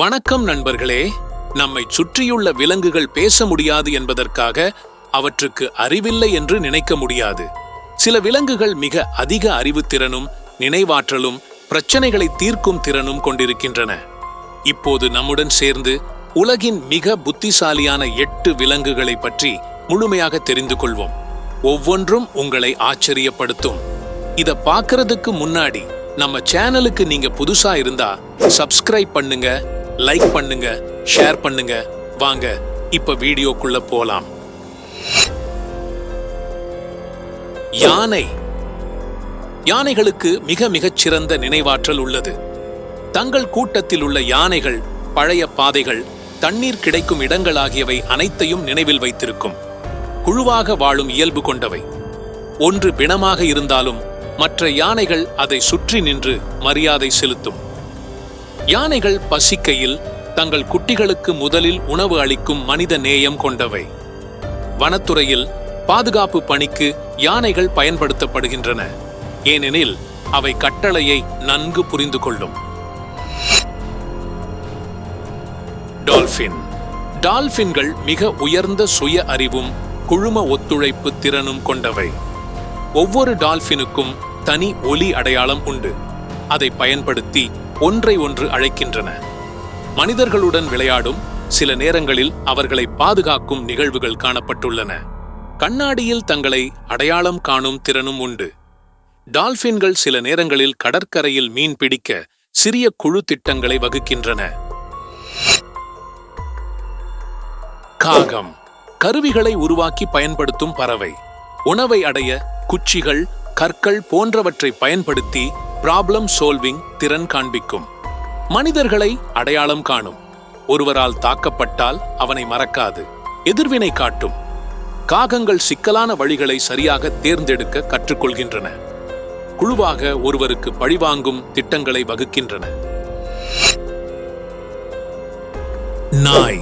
வணக்கம் நண்பர்களே. நம்மை சுற்றியுள்ள விலங்குகள் பேச முடியாது என்பதற்காக அவற்றுக்கு அறிவில்லை என்று நினைக்க முடியாது. சில விலங்குகள் மிக அதிக அறிவுத்திறனும் நினைவாற்றலும் பிரச்சனைகளை தீர்க்கும் திறனும் கொண்டிருக்கின்றன. இப்போது நம்முடன் சேர்ந்து உலகின் மிக புத்திசாலியான 8 விலங்குகளை பற்றி முழுமையாக தெரிந்து கொள்வோம். ஒவ்வொன்றும் உங்களை ஆச்சரியப்படுத்தும். இத பார்க்கறதுக்கு முன்னாடி நம்ம சேனலுக்கு நீங்க புதுசா இருந்தா சப்ஸ்கிரைப் பண்ணுங்க, லைக் பண்ணுங்க, ஷேர் பண்ணுங்க. வாங்க இப்ப வீடியோக்குள்ள போலாம். யானை. யானைகளுக்கு மிக மிகச் சிறந்த நினைவாற்றல் உள்ளது. தங்கள் கூட்டத்தில் உள்ள யானைகள் பழைய பாதைகள், தண்ணீர் கிடைக்கும் இடங்கள் ஆகியவை அனைத்தையும் நினைவில் வைத்திருக்கும். குழுவாக வாழும் இயல்பு கொண்டவை. ஒன்று பிணமாக இருந்தாலும் மற்ற யானைகள் அதை சுற்றி நின்று மரியாதை செலுத்தும். யானைகள் பசிக்கையில் தங்கள் குட்டிகளுக்கு முதலில் உணவு அளிக்கும் மனித நேயம் கொண்டவை. வனத்துறையில் பாதுகாப்பு பணிக்கு யானைகள் பயன்படுத்தப்படுகின்றன. ஏனெனில் அவை கட்டளையை நன்கு புரிந்து கொள்ளும். டால்பின். டால்பின்கள் மிக உயர்ந்த சுய அறிவும் குழும ஒத்துழைப்பு திறனும் கொண்டவை. ஒவ்வொரு டால்பினுக்கும் தனி ஒலி அடையாளம் உண்டு. அதை பயன்படுத்தி ஒன்றை ஒன்று அழைக்கின்றன. மனிதர்களுடன் விளையாடும், சில நேரங்களில் அவர்களை பாதுகாக்கும் நிகழ்வுகள் காணப்பட்டுள்ளன. கண்ணாடியில் தங்களை அடையாளம் காணும் திறனும் உண்டு. டால்பின்கள் சில நேரங்களில் கடற்கரையில் மீன் பிடிக்க சிறிய குழு திட்டங்களை வகுக்கின்றன. காகம். கருவிகளை உருவாக்கி பயன்படுத்தும் பறவை. உணவை அடைய குச்சிகள், கற்கள் போன்றவற்றை பயன்படுத்தி ப்ராப்ளம் சால்விங் திறன் காண்பிக்கும். மனிதர்களை அடையாளம் காணும். ஒருவரால் தாக்கப்பட்டால் அவனை மறக்காது, எதிர்வினை காட்டும். காகங்கள் சிக்கலான வழிகளை சரியாக தேர்ந்தெடுக்க கற்றுக்கொள்கின்றன. குழுவாக ஒருவருக்கு பழிவாங்கும் திட்டங்களை வகுக்கின்றன. நாய்.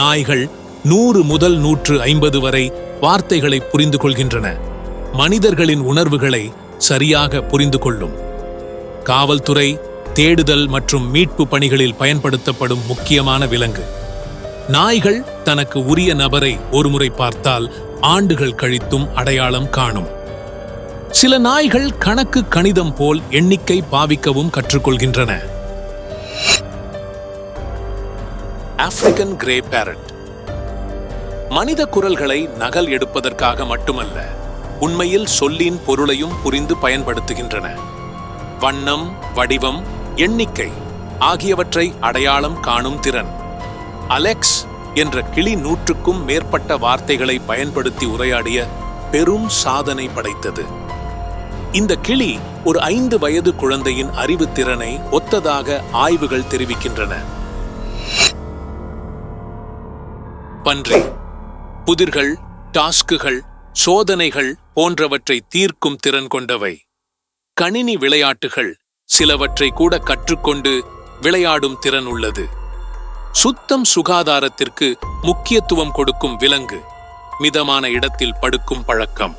நாய்கள் 100 முதல் 150 வரை வார்த்தைகளை புரிந்து கொள்கின்றன. மனிதர்களின் உணர்வுகளை சரியாக புரிந்து கொள்ளும். காவல்துறை, தேடுதல் மற்றும் மீட்பு பணிகளில் பயன்படுத்தப்படும் முக்கியமான விலங்கு. நாய்கள் தனக்கு உரிய நபரை ஒருமுறை பார்த்தால் ஆண்டுகள் கழித்தும் அடையாளம் காணும். சில நாய்கள் கணக்கு கணிதம் போல் எண்ணிக்கை பாவிக்கவும் கற்றுக்கொள்கின்றன. African grey parrot. மனித குரல்களை நகல் எடுப்பதற்காக மட்டுமல்ல, உண்மையில் சொல்லின் பொருளையும் புரிந்து பயன்படுத்துகின்றன. வண்ணம், வடிவம், எண்ணிக்கை ஆகியவற்றை அடையாளம் காணும் திறன். அலெக்ஸ் என்ற கிளி 100க்கும் மேற்பட்ட வார்த்தைகளை பயன்படுத்தி உரையாடிய பெரும் சாதனை படைத்தது. இந்த கிளி ஒரு 5 வயது குழந்தையின் அறிவு திறனை ஒத்ததாக ஆய்வுகள் தெரிவிக்கின்றன. பன்றி. புதிர்கள், டாஸ்குகள், சோதனைகள் போன்றவற்றை தீர்க்கும் திறன் கொண்டவை. கணினி விளையாட்டுகள் சிலவற்றை கூட கற்றுக்கொண்டு விளையாடும் திறன் உள்ளது. சுத்தம், சுகாதாரத்திற்கு முக்கியத்துவம் கொடுக்கும் விலங்கு. மிதமான இடத்தில் படுக்கும் பழக்கம்.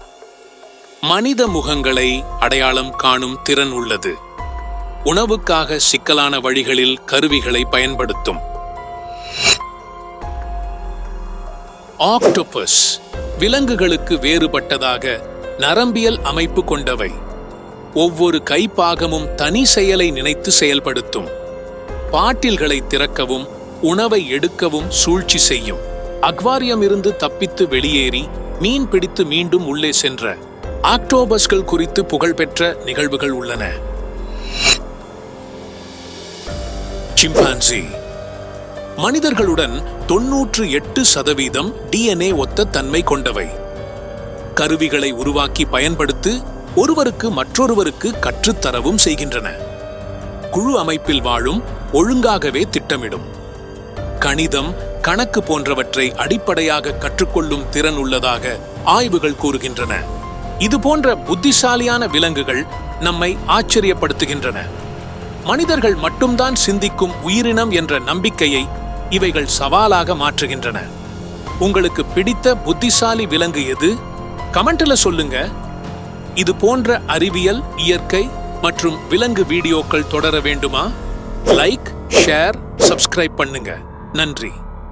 மனித முகங்களை அடையாளம் காணும் திறன் உள்ளது. உணவுக்காக சிக்கலான வழிகளில் கருவிகளை பயன்படுத்தும். ஆக்டோபஸ். விலங்குகளுக்கு வேறுபட்டதாக நரம்பியல் அமைப்பு கொண்டவை. ஒவ்வொரு கைப்பாகமும் தனி செயலை நினைத்து செயல்படுத்தும். பாட்டில்களை திறக்கவும் உணவை எடுக்கவும் சூழ்ச்சி செய்யும். அக்வாரியம் இருந்து தப்பித்து வெளியேறி மீன் பிடித்து மீண்டும் உள்ளே சென்ற ஆக்டோபஸ்கள் குறித்து புகழ்பெற்ற நிகழ்வுகள் உள்ளன. சிம்பான்சி. மனிதர்களுடன் 98% DNA ஒத்த தன்மை கொண்டவை. கருவிகளை உருவாக்கி பயன்படுத்தி ஒருவருக்கு மற்றொருவருக்கு கற்றுத்தரவும் செய்கின்றன. குழு அமைப்பில் வாழும், ஒழுங்காகவே திட்டமிடும். கணிதம், கணக்கு போன்றவற்றை அடிப்படையாக கற்றுக்கொள்ளும் திறன் உள்ளதாக ஆய்வுகள் கூறுகின்றன. இது போன்ற புத்திசாலியான விலங்குகள் நம்மை ஆச்சரியப்படுத்துகின்றன. மனிதர்கள் மட்டும்தான் சிந்திக்கும் உயிரினம் என்ற நம்பிக்கையை இவைகள் சவாலாக மாற்றுகின்றன. உங்களுக்கு பிடித்த புத்திசாலி விலங்கு எது? கமெண்ட்ல சொல்லுங்க. இது போன்ற அறிவியல், இயற்கை மற்றும் விலங்கு வீடியோக்கள் தொடர வேண்டுமா? லைக், ஷேர், சப்ஸ்கிரைப் பண்ணுங்க. நன்றி.